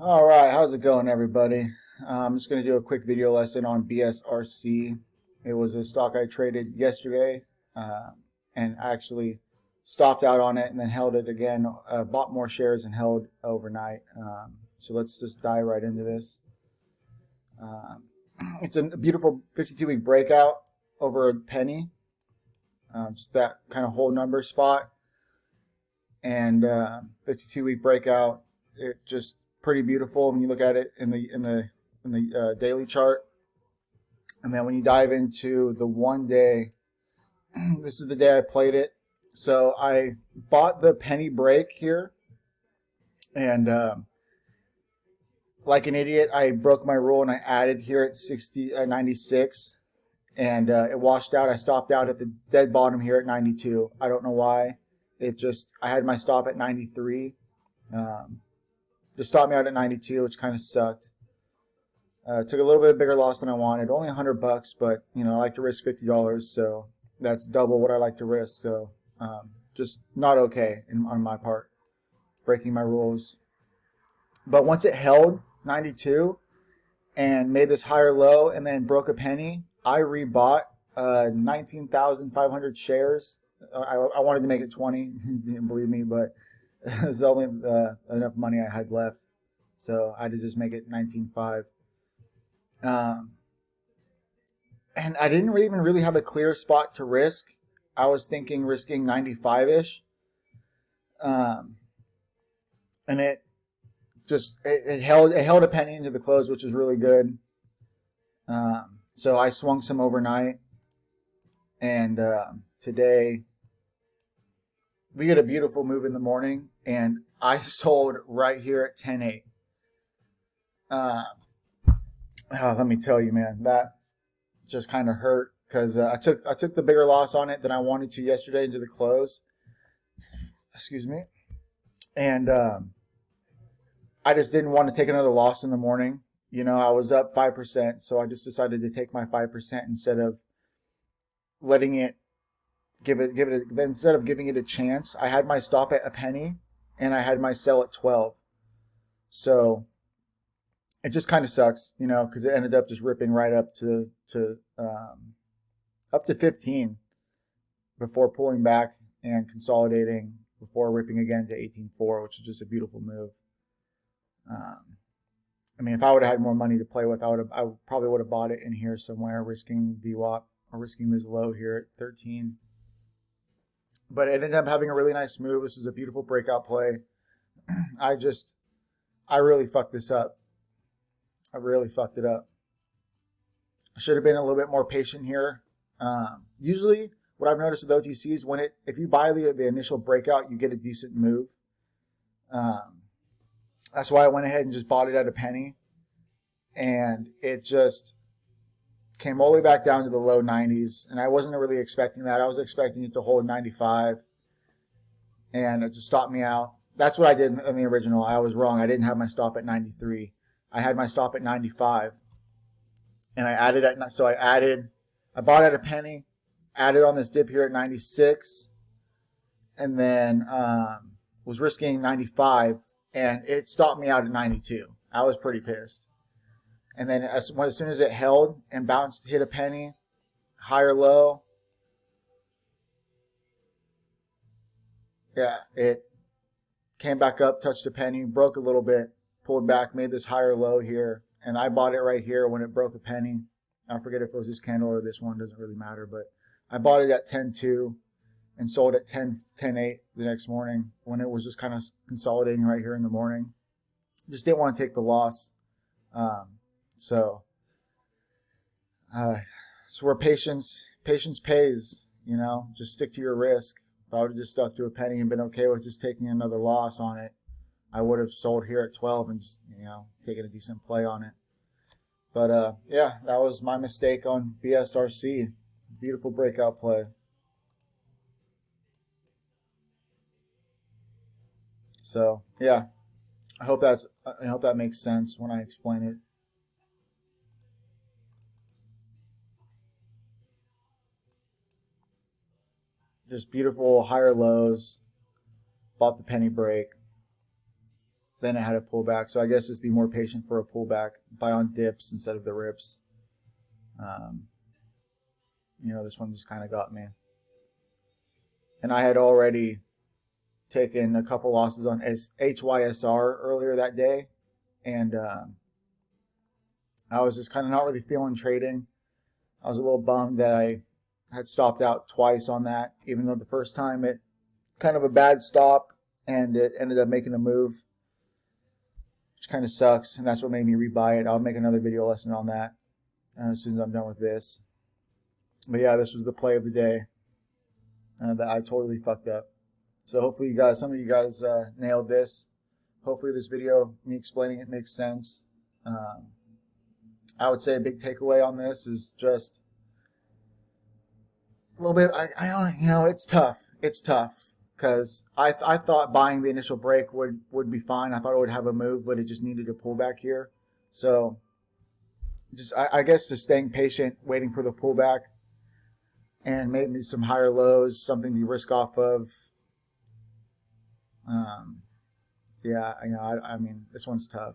All right, how's it going, everybody? I'm just going to do a quick video lesson on BSRC. It was a stock I traded yesterday and actually stopped out on it and then held it again, bought more shares and held overnight. So let's just dive right into this. It's a beautiful 52-week breakout over a penny, just that kind of whole number spot. And 52-week breakout, it just pretty beautiful when you look at it in the daily chart. And then when you dive into the 1 day, this is the day I played it. So I bought the penny break here, and like an idiot, I broke my rule and I added here at 96, and it washed out. I stopped out at the dead bottom here at 92. I don't know why. I had my stop at 93. Just stopped me out at 92, which kind of sucked. Took a little bit bigger loss than I wanted. Only $100, but I like to risk $50, so that's double what I like to risk. So just not okay on my part, breaking my rules. But once it held 92 and made this higher low and then broke a penny, I rebought 19,500 shares. I wanted to make it 20. Didn't believe me, but it was only enough money I had left, so I had to just make it 19.5. And I didn't even really have a clear spot to risk. I was thinking risking 95-ish, and it held a penny into the close, which was really good. So I swung some overnight, and today we get a beautiful move in the morning, and I sold right here at 10.8. Let me tell you, man, that just kind of hurt because I took the bigger loss on it than I wanted to yesterday into the close. Excuse me, and I just didn't want to take another loss in the morning. I was up 5%, so I just decided to take my 5% instead of letting it. Instead of giving it a chance. I had my stop at a penny and I had my sell at 12. So it just kind of sucks, because it ended up just ripping right up to 15 before pulling back and consolidating before ripping again to 18.4, which is just a beautiful move. If I would have had more money to play with, I probably would have bought it in here somewhere, risking VWAP or risking this low here at 13. But it ended up having a really nice move. This was a beautiful breakout play. I really fucked this up. I really fucked it up. I should have been a little bit more patient here. Usually, what I've noticed with OTCs, if you buy the initial breakout, you get a decent move. That's why I went ahead and just bought it at a penny, and it just came all the way back down to the low 90s, and I wasn't really expecting that. I was expecting it to hold 95, and it just stopped me out. That's what I did in the original. I was wrong. I didn't have my stop at 93. I had my stop at 95, and I bought at a penny, added on this dip here at 96, and then was risking 95, and it stopped me out at 92. I was pretty pissed. And then as soon as it held and bounced, hit a penny, higher low, yeah, it came back up, touched a penny, broke a little bit, pulled back, made this higher low here, and I bought it right here when it broke a penny. I forget if it was this candle or this one, doesn't really matter, but I bought it at 10.2 and sold at 10.8 the next morning when it was just kind of consolidating right here in the morning. Just didn't want to take the loss. So where patience pays, just stick to your risk. If I would have just stuck to a penny and been okay with just taking another loss on it, I would have sold here at 12 and just, taken a decent play on it. But yeah, that was my mistake on BSRC. Beautiful breakout play. So yeah, I hope that makes sense when I explain it. Just beautiful higher lows. Bought the penny break. then it had a pullback. So I guess just be more patient for a pullback. Buy on dips instead of the rips. You know, this one just kind of got me. And I had already taken a couple losses on HYSR earlier that day. And I was just kind of not really feeling trading. I was a little bummed that I had stopped out twice on that, even though the first time it kind of a bad stop and it ended up making a move, which kind of sucks. And that's what made me rebuy it. I'll make another video lesson on that as soon as I'm done with this. But yeah, this was the play of the day that I totally fucked up. So hopefully you guys, some of you guys nailed this. Hopefully this video, me explaining it, makes sense. I would say a big takeaway on this is just a little bit, I don't, you know, it's tough. It's tough because I thought buying the initial break would be fine. I thought it would have a move, but it just needed a pullback here. So just, I guess just staying patient, waiting for the pullback, and maybe some higher lows, something to risk off of. Yeah, you know, I mean, this one's tough.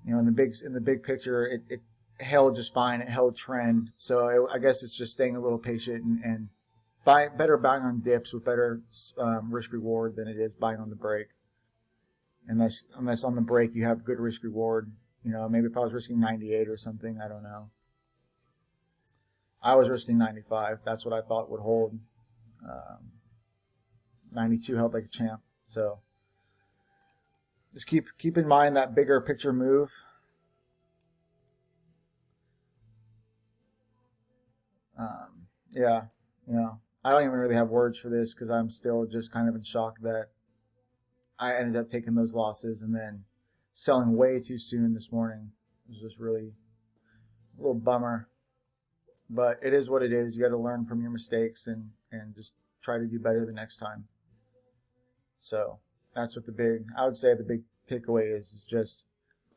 You know, in the big picture, it held just fine. It held trend. So I guess it's just staying a little patient and better buying on dips with better risk reward than it is buying on the break. Unless on the break you have good risk reward. You know, maybe if I was risking 98 or something, I don't know. I was risking 95. That's what I thought would hold. 92 held like a champ. So just keep in mind that bigger picture move. Yeah, you know, I don't even really have words for this because I'm still just kind of in shock that I ended up taking those losses and then selling way too soon this morning. It was just really a little bummer. But it is what it is. You got to learn from your mistakes and just try to do better the next time. So that's what I would say the big takeaway is just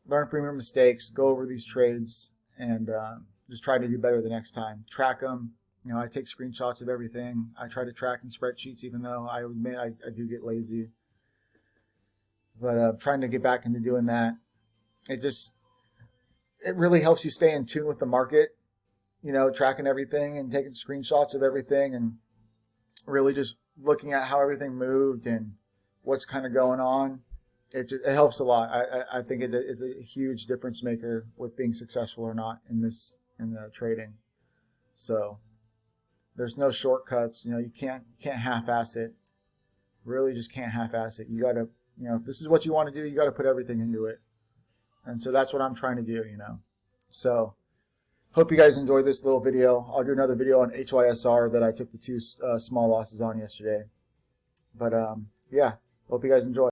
learn from your mistakes, go over these trades, and just try to do better the next time. Track them. You know, I take screenshots of everything. I try to track in spreadsheets, even though I admit I do get lazy. But trying to get back into doing that, it really helps you stay in tune with the market. You know, tracking everything and taking screenshots of everything and really just looking at how everything moved and what's kind of going on. It helps a lot. I think it is a huge difference maker with being successful or not in the trading. So there's no shortcuts. You know, you can't half-ass it. Really, just can't half-ass it. You got to, you know, if this is what you want to do, you got to put everything into it. And so that's what I'm trying to do. You know, so. Hope you guys enjoyed this little video. I'll do another video on HYSR that I took the two small losses on yesterday. But yeah, hope you guys enjoy.